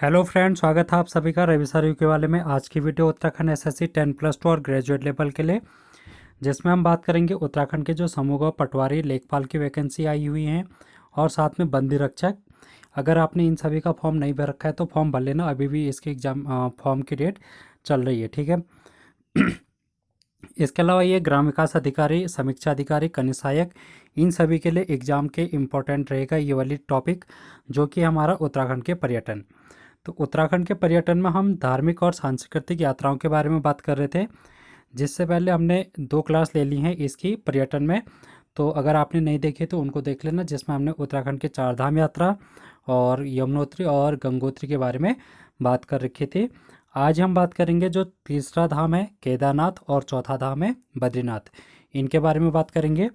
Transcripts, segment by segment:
Hello friend, स्वागत है आप सभी का रविवार यूके वाले में। आज की वीडियो उत्तराखंड एसएससी 10+2 और ग्रेजुएट लेवल के लिए, जिसमें हम बात करेंगे उत्तराखंड के जो समूह पटवारी लेखपाल की वैकेंसी आई हुई हैं और साथ में बंदी रक्षक। अगर आपने इन सभी का फॉर्म नहीं भर रखा है तो फॉर्म भर लेना, अभी भी इसके एग्जाम फॉर्म की डेट चल रही है, ठीक है। इसके अलावा ये ग्राम विकास अधिकारी, समीक्षा अधिकारी, कनिष्ठ सहायक, इन सभी के लिए एग्जाम के इम्पोर्टेंट रहेगा ये वाली टॉपिक, जो कि हमारा उत्तराखंड के पर्यटन। तो उत्तराखंड के पर्यटन में हम धार्मिक और सांस्कृतिक यात्राओं के बारे में बात कर रहे थे। जिससे पहले हमने 2 क्लास ले ली हैं इसकी पर्यटन में, तो अगर आपने नहीं देखे तो उनको देख लेना, जिसमें हमने उत्तराखंड के 4 धाम यात्रा और यमुनोत्री और गंगोत्री के बारे में बात कर रखी थी। आज हम बात करेंगे जो तीसरा धाम है केदारनाथ और चौथा धाम है बद्रीनाथ, इनके बारे में बात करेंगे।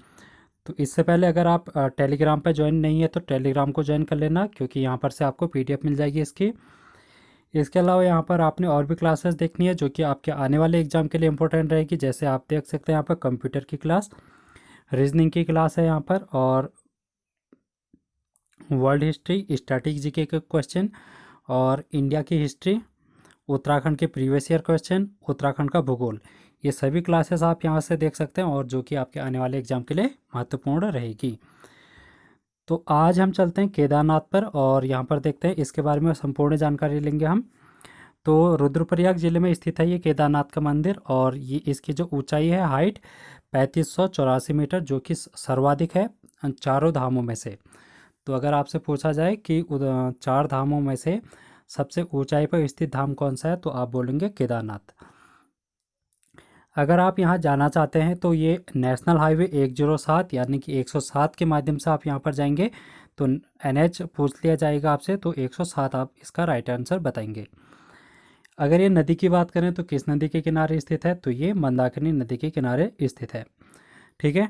तो इससे पहले अगर आप टेलीग्राम पर ज्वाइन नहीं है तो टेलीग्राम को ज्वाइन कर लेना, क्योंकि यहाँ पर से आपको पीडीएफ मिल जाएगी इसकी। इसके अलावा यहाँ पर आपने और भी क्लासेस देखनी है जो कि आपके आने वाले एग्जाम के लिए इंपॉर्टेंट रहेगी। जैसे आप देख सकते हैं यहाँ पर कंप्यूटर की क्लास, रीजनिंग की क्लास है यहाँ पर, और वर्ल्ड हिस्ट्री, स्टैटिक जीके के क्वेश्चन और इंडिया की हिस्ट्री, उत्तराखंड के प्रीवियस ईयर क्वेश्चन, उत्तराखंड का भूगोल, ये सभी क्लासेस आप यहाँ से देख सकते हैं और जो कि आपके आने वाले एग्जाम के लिए महत्वपूर्ण रहेगी। तो आज हम चलते हैं केदारनाथ पर और यहाँ पर देखते हैं इसके बारे में संपूर्ण जानकारी लेंगे हम। तो रुद्रप्रयाग जिले में स्थित है ये केदारनाथ का मंदिर, और ये इसकी जो ऊंचाई है, हाइट 3584 मीटर, जो कि सर्वाधिक है चारों धामों में से। तो अगर आपसे पूछा जाए कि 4 धामों में से सबसे ऊंचाई पर स्थित धाम कौन सा है, तो आप बोलेंगे केदारनाथ। अगर आप यहाँ जाना चाहते हैं तो ये नेशनल हाईवे 107 यानी कि 107 के माध्यम से आप यहाँ पर जाएंगे, तो एनएच पूछ लिया जाएगा आपसे, तो 107 आप इसका राइट आंसर बताएंगे। अगर ये नदी की बात करें तो किस नदी के किनारे स्थित है, तो ये मंदाकिनी नदी के किनारे स्थित है, ठीक है।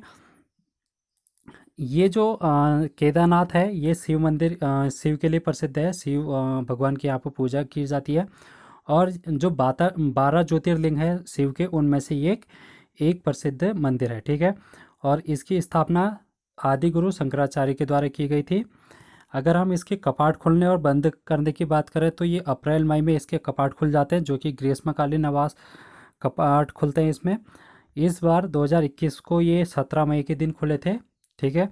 ये जो केदारनाथ है ये शिव मंदिर, शिव के लिए प्रसिद्ध है। शिव भगवान की यहाँ पर पूजा की जाती है, और जो 12 ज्योतिर्लिंग है शिव के, उनमें से ये एक प्रसिद्ध मंदिर है, ठीक है। और इसकी स्थापना आदि गुरु शंकराचार्य के द्वारा की गई थी। अगर हम इसके कपाट खुलने और बंद करने की बात करें तो ये अप्रैल मई में इसके कपाट खुल जाते हैं, जो कि ग्रीष्मकालीन आवास कपाट खुलते हैं इसमें। इस बार 2021 को ये 17 मई के दिन खुले थे, ठीक है।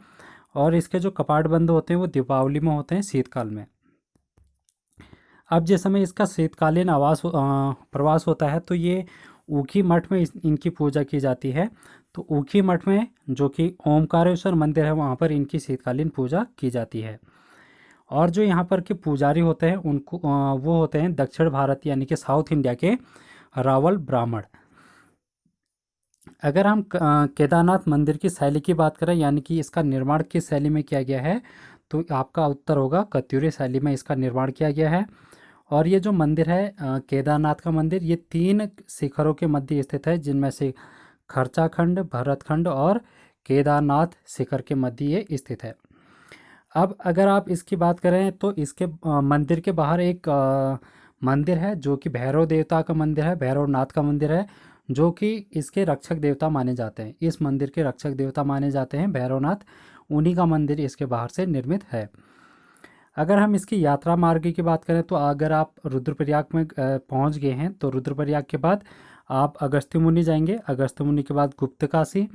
और इसके जो कपाट बंद होते हैं वो दीपावली में होते हैं, शीतकाल में। अब जिस समय इसका शीतकालीन प्रवास होता है तो ये ऊखी मठ में इनकी पूजा की जाती है। तो ऊखी मठ में जो कि ओमकारेश्वर मंदिर है, वहाँ पर इनकी शीतकालीन पूजा की जाती है। और जो यहाँ पर के पुजारी होते हैं उनको वो होते हैं दक्षिण भारत यानी कि साउथ इंडिया के रावल ब्राह्मण। अगर हम केदारनाथ मंदिर की शैली की बात करें, यानी कि इसका निर्माण किस शैली में किया गया है, तो आपका उत्तर होगा कत्यूरी शैली में इसका निर्माण किया गया है। और ये जो मंदिर है केदारनाथ का मंदिर, ये 3 शिखरों के मध्य स्थित है, जिनमें से खर्चाखंड, भरतखंड और केदारनाथ शिखर के मध्य ये स्थित है। अब अगर आप इसकी बात करें तो इसके मंदिर के बाहर एक मंदिर है जो कि भैरव देवता का मंदिर है, भैरवनाथ का मंदिर है, जो कि इसके रक्षक देवता माने जाते हैं। इस मंदिर के रक्षक देवता माने जाते हैं भैरवनाथ, उन्हीं का मंदिर इसके बाहर से निर्मित है। अगर हम इसकी यात्रा मार्ग की बात करें तो अगर आप रुद्रप्रयाग में पहुंच गए हैं तो रुद्रप्रयाग के बाद आप अगस्त्य मुनि जाएंगे, अगस्त्य मुनि के बाद गुप्तकाशी,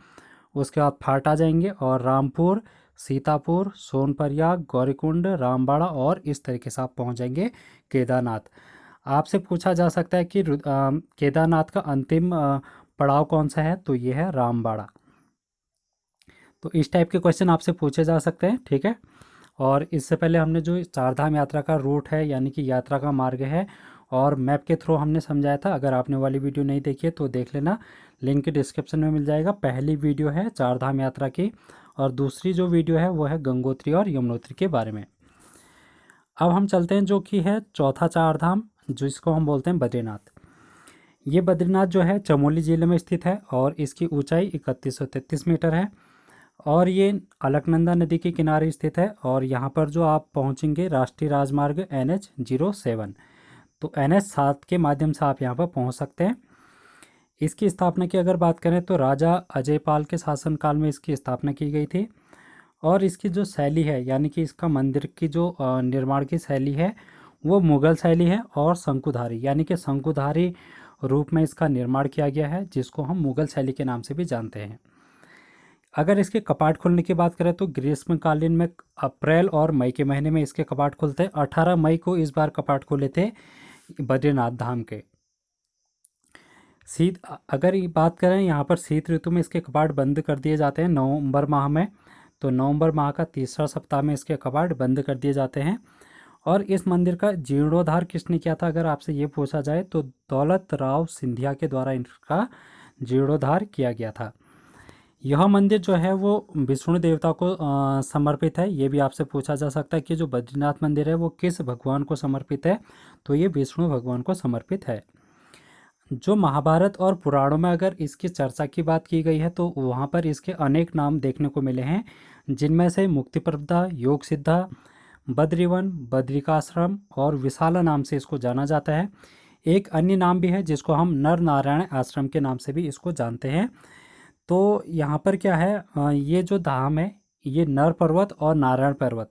उसके बाद फाटा जाएंगे और रामपुर, सीतापुर, सोनप्रयाग, गौरीकुंड, रामबाड़ा, और इस तरीके से आप पहुंच जाएंगे केदारनाथ। आपसे पूछा जा सकता है कि केदारनाथ का अंतिम पड़ाव कौन सा है, तो ये है रामबाड़ा। तो इस टाइप के क्वेश्चन आपसे पूछे जा सकते हैं, ठीक है। और इससे पहले हमने जो चारधाम यात्रा का रूट है यानी कि यात्रा का मार्ग है और मैप के थ्रू हमने समझाया था। अगर आपने वाली वीडियो नहीं देखी है तो देख लेना, लिंक डिस्क्रिप्शन में मिल जाएगा। पहली वीडियो है चारधाम यात्रा की, और दूसरी जो वीडियो है वो है गंगोत्री और यमुनोत्री के बारे में। अब हम चलते हैं जो कि है चौथा चारधाम, जिसको हम बोलते हैं बद्रीनाथ। ये बद्रीनाथ जो है चमोली जिले में स्थित है और इसकी ऊंचाई 3133 मीटर है, और ये अलकनंदा नदी के किनारे स्थित है। और यहाँ पर जो आप पहुँचेंगे राष्ट्रीय राजमार्ग NH07, तो NH7 के माध्यम से आप यहाँ पर पहुँच सकते हैं। इसकी स्थापना की अगर बात करें तो राजा अजयपाल के शासनकाल में इसकी स्थापना की गई थी। और इसकी जो शैली है यानी कि इसका मंदिर की जो निर्माण की शैली है वो मुगल शैली है और शंकुधारी यानी कि शंकुधारी रूप में इसका निर्माण किया गया है, जिसको हम मुगल शैली के नाम से भी जानते हैं। अगर इसके कपाट खुलने की बात करें तो ग्रीष्मकालीन में अप्रैल और मई के महीने में इसके कपाट खुलते हैं। 18 मई को इस बार कपाट खुले थे बद्रीनाथ धाम के। शीत अगर ये बात करें यहाँ पर शीत ऋतु में इसके कपाट बंद कर दिए जाते हैं नवंबर माह में। तो नवंबर माह का तीसरा सप्ताह में इसके कपाट बंद कर दिए जाते हैं। और इस मंदिर का जीर्णोद्धार किसने किया था, अगर आपसे ये पूछा जाए तो दौलत राव सिंधिया के द्वारा इनका जीर्णोद्धार किया गया था। यह मंदिर जो है वो विष्णु देवता को समर्पित है। ये भी आपसे पूछा जा सकता है कि जो बद्रीनाथ मंदिर है वो किस भगवान को समर्पित है, तो ये विष्णु भगवान को समर्पित है। जो महाभारत और पुराणों में अगर इसकी चर्चा की बात की गई है तो वहाँ पर इसके अनेक नाम देखने को मिले हैं, जिनमें से मुक्तिप्रदा, योग सिद्धा, बद्रीवन, बद्रिकाश्रम और विशाला नाम से इसको जाना जाता है। एक अन्य नाम भी है जिसको हम नर नारायण आश्रम के नाम से भी इसको जानते हैं। तो यहाँ पर क्या है, ये जो धाम है ये नर पर्वत और नारायण पर्वत,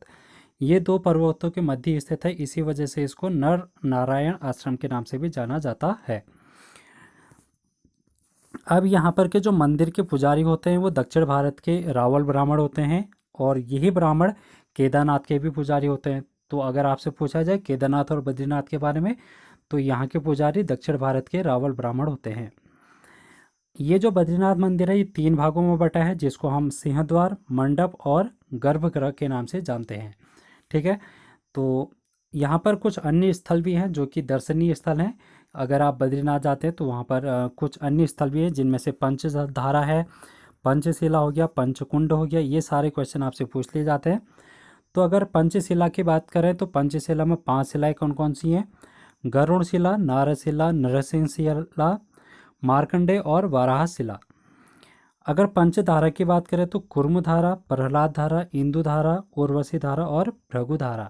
ये दो पर्वतों के मध्य स्थित है। इसी वजह से इसको नर नारायण आश्रम के नाम से भी जाना जाता है। अब यहाँ पर के जो मंदिर के पुजारी होते हैं वो दक्षिण भारत के रावल ब्राह्मण होते हैं, और यही ब्राह्मण केदारनाथ के भी पुजारी होते हैं। तो अगर आपसे पूछा जाए केदारनाथ और बद्रीनाथ के बारे में, तो यहाँ के पुजारी दक्षिण भारत के रावल ब्राह्मण होते हैं। ये जो बद्रीनाथ मंदिर है ये 3 भागों में बटा है, जिसको हम सिंहद्वार, मंडप और गर्भगृह के नाम से जानते हैं। ठीक है, तो यहाँ पर कुछ अन्य स्थल भी हैं जो कि दर्शनीय स्थल हैं। अगर आप बद्रीनाथ जाते हैं तो वहाँ पर कुछ अन्य स्थल भी हैं, जिनमें से पंचधारा है, पंचशिला हो गया, पंचकुंड हो गया। ये सारे क्वेश्चन आपसे पूछ लिए जाते हैं। तो अगर पंचशिला की बात करें तो पंचशिला में 5 शिलाएँ कौन कौन सी हैं? गरुड़ शिला, नारशिला, नरसिंह शिला, मार्कंडे और वाराह शिला। अगर पंचधारा की बात करें तो कुर्म धारा, प्रहलाद धारा, इंदु धारा, उर्वशी धारा और भृगु धारा।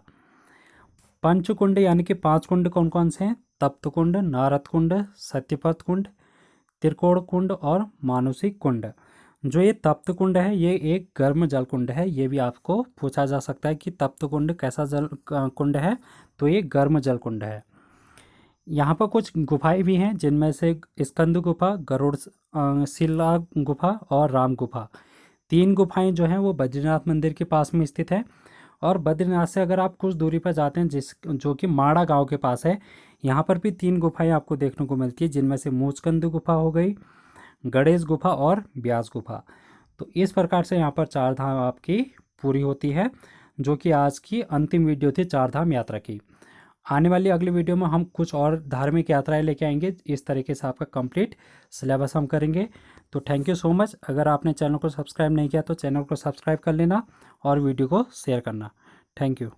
पंचकुंड यानी कि 5 कुंड कौन कौन से हैं? तप्त कुंड, नारद कुंड, सत्यपथ कुंड, त्रिकोण कुंड और मानुषिक कुंड। जो ये तप्त कुंड है ये एक गर्म जल कुंड है। ये भी आपको पूछा जा सकता है कि तप्त कुंड कैसा जल कुंड है, तो ये गर्म जल कुंड है। यहाँ पर कुछ गुफाएं भी हैं, जिनमें से स्कंद गुफा, गरुड़ शिला गुफा और राम गुफा। 3 गुफाएं जो हैं वो बद्रीनाथ मंदिर के पास में स्थित है। और बद्रीनाथ से अगर आप कुछ दूरी पर जाते हैं जो कि माड़ा गांव के पास है, यहाँ पर भी 3 गुफाएं आपको देखने को मिलती है, जिनमें से मूचकंद गुफा हो गई, गणेश गुफा और व्यास गुफा। तो इस प्रकार से यहाँ पर 4 धाम आपकी पूरी होती है, जो कि आज की अंतिम वीडियो थी 4 धाम यात्रा की। आने वाली अगली वीडियो में हम कुछ और धार्मिक यात्राएं लेके आएंगे। इस तरीके से आपका कंप्लीट सिलेबस हम करेंगे। तो थैंक यू सो मच। अगर आपने चैनल को सब्सक्राइब नहीं किया तो चैनल को सब्सक्राइब कर लेना और वीडियो को शेयर करना। Thank you.